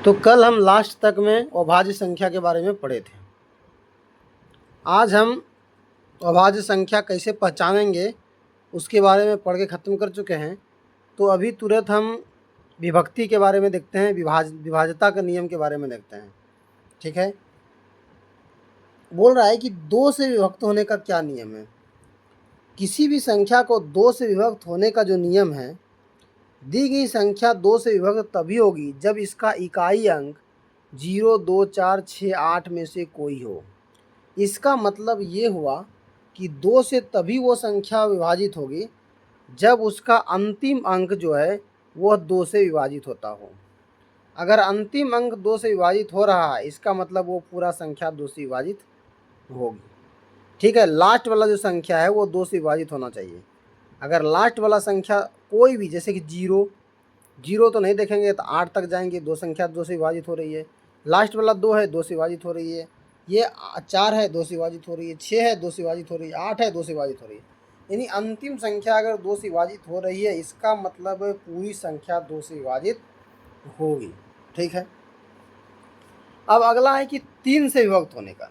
तो कल हम लास्ट तक में अभाज्य संख्या के बारे में पढ़े थे। आज हम अभाज्य संख्या कैसे पहचानेंगे उसके बारे में पढ़ के ख़त्म कर चुके हैं। तो अभी तुरंत हम विभक्ति के बारे में देखते हैं, विभाज्यता के नियम के बारे में देखते हैं। ठीक है, बोल रहा है कि दो से विभक्त होने का क्या नियम है। किसी भी संख्या को दो से विभक्त होने का जो नियम है, दी गई संख्या दो से विभक्त तभी होगी जब इसका इकाई अंक 0, 2, 4, 6, 8 में से कोई हो। इसका मतलब ये हुआ कि दो से तभी वो संख्या विभाजित होगी जब उसका अंतिम अंक जो है वह दो से विभाजित होता हो। अगर अंतिम अंक दो से विभाजित हो रहा है, इसका मतलब वो पूरा संख्या दो से विभाजित होगी। ठीक है, लास्ट वाला जो संख्या है वो दो से विभाजित होना चाहिए। अगर लास्ट वाला संख्या कोई भी, जैसे कि 0 तो नहीं देखेंगे तो 8 तक जाएंगे, दो संख्या दो से विभाजित हो रही है। लास्ट वाला 2 है, दो से विभाजित हो रही है। ये 4 है, दो से विभाजित हो रही है। 6 है, दो से विभाजित हो रही है। 8 है, दो से विभाजित हो रही है। यानी अंतिम संख्या अगर दो से विभाजित हो रही है, इसका मतलब पूरी संख्या दो से विभाजित होगी। ठीक है, अब अगला है कि 3 से विभक्त होने का।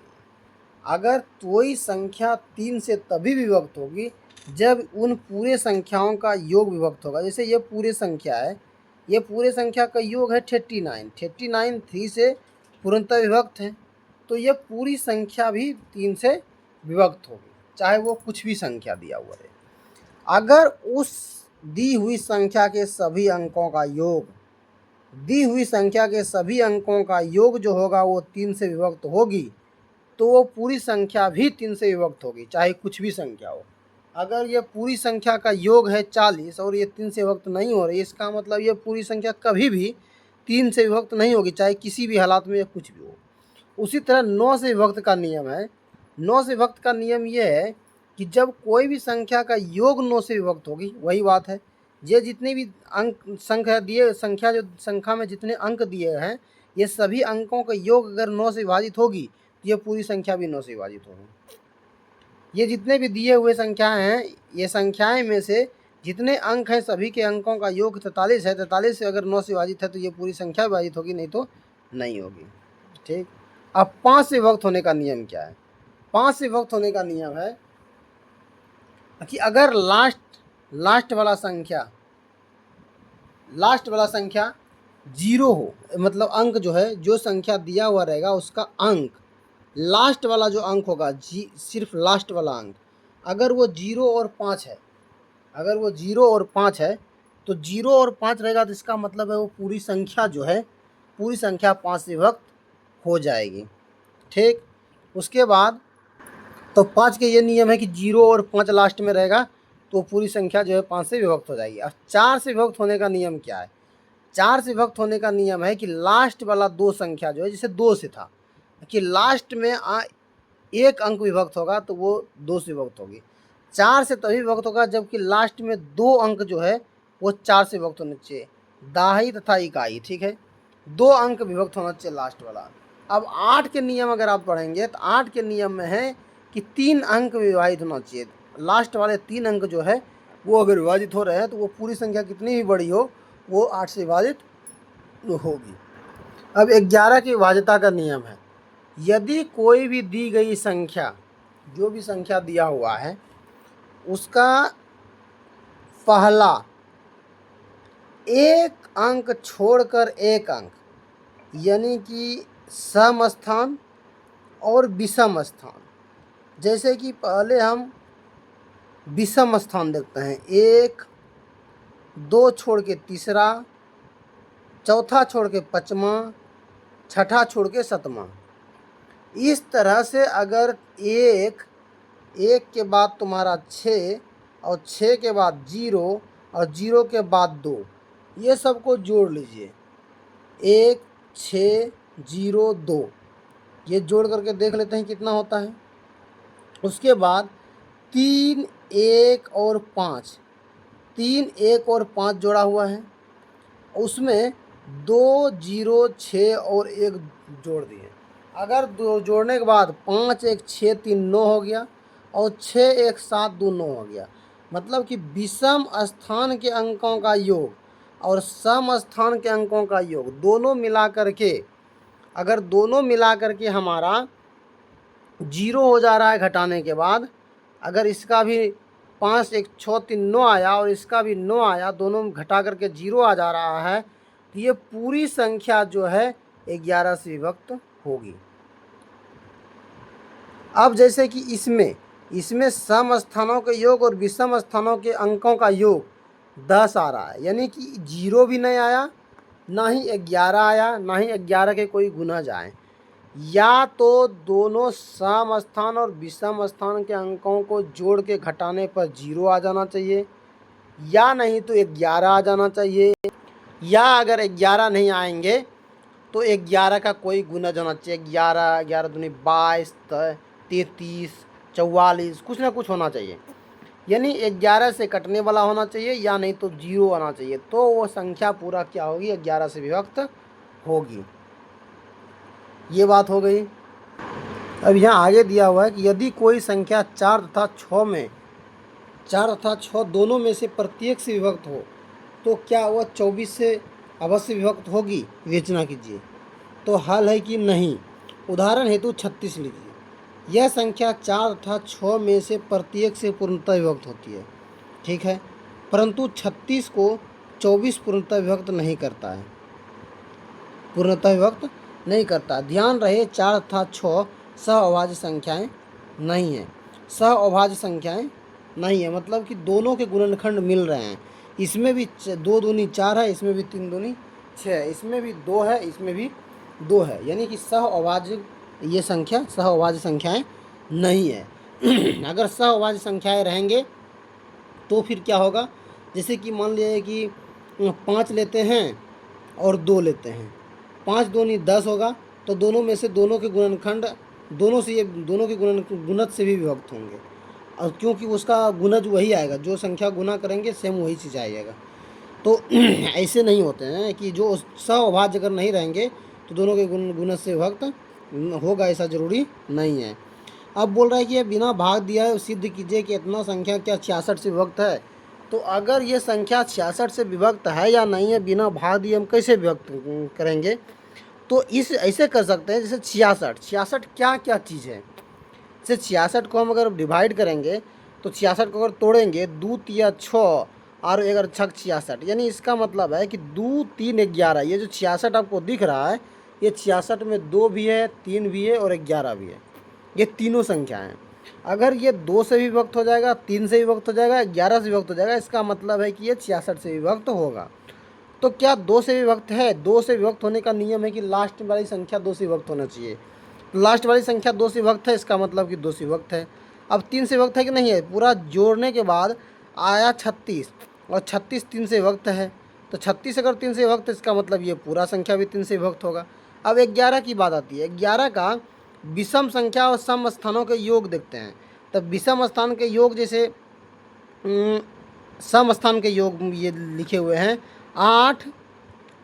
अगर कोई संख्या 3 से तभी विभक्त होगी जब उन पूरे संख्याओं का योग विभक्त होगा। जैसे ये पूरे संख्या है, ये पूरे संख्या का योग है 39 3 से पूर्णतः विभक्त है, तो ये पूरी संख्या भी 3 से विभक्त होगी, चाहे वो कुछ भी संख्या दिया हुआ है। अगर उस दी हुई संख्या के सभी अंकों का योग, दी हुई संख्या के सभी अंकों का योग जो होगा वो 3 से विभक्त होगी, तो वो पूरी संख्या भी 3 से विभक्त होगी, चाहे कुछ भी संख्या हो। अगर ये पूरी संख्या का योग है 40 और ये 3 से विभक्त नहीं हो रही, इसका मतलब ये पूरी संख्या कभी भी 3 से विभक्त नहीं होगी, चाहे किसी भी हालात में या कुछ भी हो। उसी तरह 9 से विभक्त का नियम है। 9 से विभक्त का नियम ये है कि जब कोई भी संख्या का योग 9 से विभक्त होगी, वही बात है, ये जितने भी अंक संख्या जो संख्या में जितने अंक दिए हैं, ये सभी अंकों का योग अगर 9 से विभाजित होगी, ये पूरी संख्या भी 9 से विभाजित होगी। ये जितने भी दिए हुए संख्याएं हैं, ये संख्याएं में से जितने अंक हैं, सभी के अंकों का योग 43 है। 43 से अगर 9 से विभाजित है तो ये पूरी संख्या विभाजित होगी, नहीं तो नहीं होगी। ठीक, अब 5 से विभक्त होने का नियम क्या है। 5 से विभक्त होने का नियम है कि अगर लास्ट वाला संख्या 0 हो, मतलब अंक जो है, जो संख्या दिया हुआ रहेगा उसका अंक, लास्ट वाला जो अंक होगा, सिर्फ लास्ट वाला अंक, अगर वो 0 और 5 है, अगर वो 0 और 5 है, तो 0 और 5 रहेगा, तो इसका मतलब है वो पूरी संख्या जो है, पूरी संख्या 5 से विभक्त हो जाएगी। ठीक, उसके बाद तो 5 के ये नियम है कि 0 और 5 लास्ट में रहेगा तो पूरी संख्या जो है 5 से विभक्त हो जाएगी। अब 4 से विभक्त होने का नियम क्या है। 4 से विभक्त होने का नियम है कि लास्ट वाला दो संख्या जो है, जैसे 2 से था कि लास्ट में एक अंक विभक्त होगा तो वो 2 से विभक्त होगी। 4 से तभी विभक्त होगा जबकि लास्ट में 2 अंक जो है वो 4 से विभक्त होने चाहिए, दाही तथा इकाई। ठीक है, 2 अंक विभक्त होना चाहिए लास्ट वाला। अब 8 के नियम अगर आप पढ़ेंगे तो 8 के नियम में है कि 3 अंक विभाजित होना चाहिए। लास्ट वाले 3 अंक जो है वो अगर विभाजित हो रहे हैं तो वो पूरी संख्या कितनी भी बड़ी हो, वो 8 से विभाजित होगी। अब 11 की विभाज्यता का नियम है। यदि कोई भी दी गई संख्या, जो भी संख्या दिया हुआ है, उसका पहला एक अंक छोड़कर एक अंक, यानी कि सम स्थान और विषम स्थान, जैसे कि पहले हम विषम स्थान देखते हैं, 1, 2 छोड़ के तीसरा, चौथा छोड़ के पाँचवा, छठा छोड़ के सातवां। इस तरह से अगर एक के बाद तुम्हारा 6 और 6 के बाद 0 और 0 के बाद 2, ये सबको जोड़ लीजिए, 1, 6, 0, 2, ये जोड़ करके देख लेते हैं कितना होता है। उसके बाद 3, 1 और 5, 3, 1 और 5 जोड़ा हुआ है, उसमें 2, 0, 6 और 1 जोड़ दिए। अगर 2 जोड़ने के बाद 5, 1, 6, 3, 9 हो गया और 6, 1, 7, 2, 9 हो गया। मतलब कि विषम स्थान के अंकों का योग और सम स्थान के अंकों का योग, दोनों मिला करके, अगर दोनों मिला करके हमारा 0 हो जा रहा है घटाने के बाद, अगर इसका भी 5 1 6 3 9 आया और इसका भी 9 आया, दोनों घटा करके 0 आ जा रहा है, तो ये पूरी संख्या जो है 11 से विभक्त होगी। अब जैसे कि इसमें सम स्थानों के योग और विषम स्थानों के अंकों का योग 10 आ रहा है, यानी कि 0 भी नहीं आया, ना ही 11 आया, ना ही 11 के कोई गुणज आए। या तो दोनों सम स्थान और विषम स्थान के अंकों को जोड़ के घटाने पर 0 आ जाना चाहिए, या नहीं तो 11 आ जाना चाहिए, या अगर 11 नहीं आएंगे तो 11 का कोई गुणज होना चाहिए। 11 11 दूनी 22 33 44 कुछ ना कुछ होना चाहिए, यानी 11 से कटने वाला होना चाहिए, या नहीं तो 0 आना चाहिए, तो वो संख्या पूरा क्या होगी, 11 से विभक्त होगी। ये बात हो गई। अब यहाँ आगे दिया हुआ है कि यदि कोई संख्या 4 तथा 6 दोनों में से प्रत्येक से विभक्त हो तो क्या वह 24 से अवश्य विभक्त होगी? विवेचना कीजिए। तो हल है कि नहीं। उदाहरण हेतु 36 लीजिए। यह संख्या 4 तथा 6 में से प्रत्येक से पूर्णतः विभक्त होती है, ठीक है, परंतु 36 को 24 पूर्णतः विभक्त नहीं करता है, पूर्णतः विभक्त नहीं करता। ध्यान रहे 4 तथा 6 सहअभाज्य संख्याएं नहीं है, सहअभाज्य संख्याएं नहीं है, मतलब कि दोनों के गुणनखंड मिल रहे हैं। इसमें भी 2 दूनी 4 है, इसमें भी 3 दूनी 6 है, इसमें भी 2 है, इसमें भी 2 है, यानी कि सहअभाज्य ये संख्या सहअभाज्य संख्याएं नहीं है। अगर सहअभाज्य संख्याएं रहेंगे तो फिर क्या होगा, जैसे कि मान लिया कि 5 लेते हैं और 2 लेते हैं, 5 दूनी 10 होगा, तो दोनों में से दोनों के गुणनखंड दोनों के गुणज से भी विभक्त होंगे, और क्योंकि उसका गुणज वही आएगा, जो संख्या गुना करेंगे सेम वही चीज़ आएगा। तो ऐसे नहीं होते हैं कि जो सहअभाज्य अगर नहीं रहेंगे तो दोनों के गुणज से विभक्त होगा, ऐसा ज़रूरी नहीं है। अब बोल रहा है कि बिना भाग दिया सिद्ध कीजिए कि इतना संख्या क्या 66 से विभक्त है। तो अगर ये संख्या 66 से विभक्त है या नहीं है, बिना भाग दिए हम कैसे विभक्त करेंगे? तो इस ऐसे कर सकते हैं, जैसे 66 क्या क्या चीज़ है। जैसे 66 को हम अगर डिवाइड करेंगे तो 66 को अगर तोड़ेंगे 2 तिया 6 और 1 छक 66, यानी इसका मतलब है कि 2 3 11। ये जो 66 आपको दिख रहा है, ये 66 में 2 भी है, 3 भी है और 11 भी है, ये तीनों संख्याएं। अगर ये 2 से भी विभक्त हो जाएगा, 3 से भी विभक्त हो जाएगा, 11 से विभक्त हो जाएगा, इसका मतलब है कि ये 66 से विभक्त होगा। तो क्या 2 से विभक्त है? 2 से विभक्त होने का नियम है कि लास्ट वाली संख्या 2 से विभक्त होना चाहिए। लास्ट वाली संख्या 2 से विभक्त है, इसका मतलब कि 2 से विभक्त है। अब 3 से विभक्त है कि नहीं है? पूरा जोड़ने के बाद आया 36 और 36 3 से विभक्त है, तो 36 अगर 3 से विभक्त है, इसका मतलब ये पूरा संख्या भी 3 से विभक्त होगा। अब 11 की बात आती है। 11 का विषम संख्या और सम स्थानों के योग देखते हैं। तब विषम स्थान के योग, जैसे सम स्थान के योग ये लिखे हुए हैं 8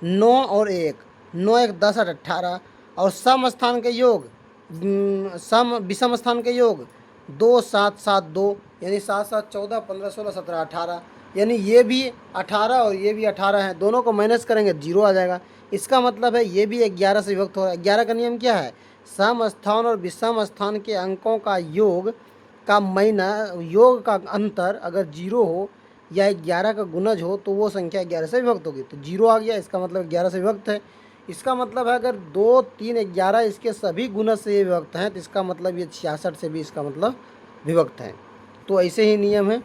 9 और 1, 9 1 10 8 18, और सम स्थान के योग विषम स्थान के योग 2 7 7 2, यानी 7 7 14 15 16 17 18, यानी ये भी 18 और ये भी 18 है, दोनों को माइनस करेंगे 0 आ जाएगा। इसका मतलब है ये भी 11 से विभक्त हो रहा है। 11 का नियम क्या है? सम स्थान और विषम स्थान के अंकों का योग का अंतर अगर 0 हो या 11 का गुणज हो तो वो संख्या 11 से विभक्त होगी। तो 0 आ गया, इसका मतलब 11 से विभक्त है। इसका मतलब है अगर 2 3 11 इसके सभी गुणज से ये विभक्त हैं, तो इसका मतलब ये 66 से भी इसका मतलब विभक्त है। तो ऐसे ही नियम है।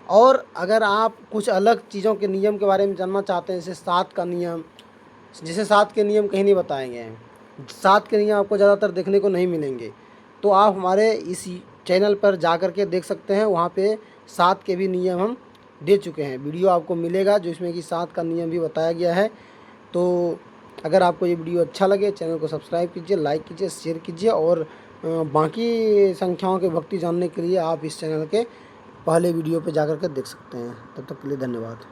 और अगर आप कुछ अलग चीज़ों के नियम के बारे में जानना चाहते हैं, जैसे 7 का नियम, जैसे 7 के नियम कहीं नहीं बताएंगे हैं, 7 के नियम आपको ज़्यादातर देखने को नहीं मिलेंगे, तो आप हमारे इस चैनल पर जा कर के देख सकते हैं। वहाँ पे 7 के भी नियम हम दे चुके हैं, वीडियो आपको मिलेगा जो इसमें कि 7 का नियम भी बताया गया है। तो अगर आपको ये वीडियो अच्छा लगे, चैनल को सब्सक्राइब कीजिए, लाइक कीजिए, शेयर कीजिए, और बाकी संख्याओं के भक्ति जानने के लिए आप इस चैनल के पहले वीडियो पे जाकर के देख सकते हैं। तब तक के लिए धन्यवाद।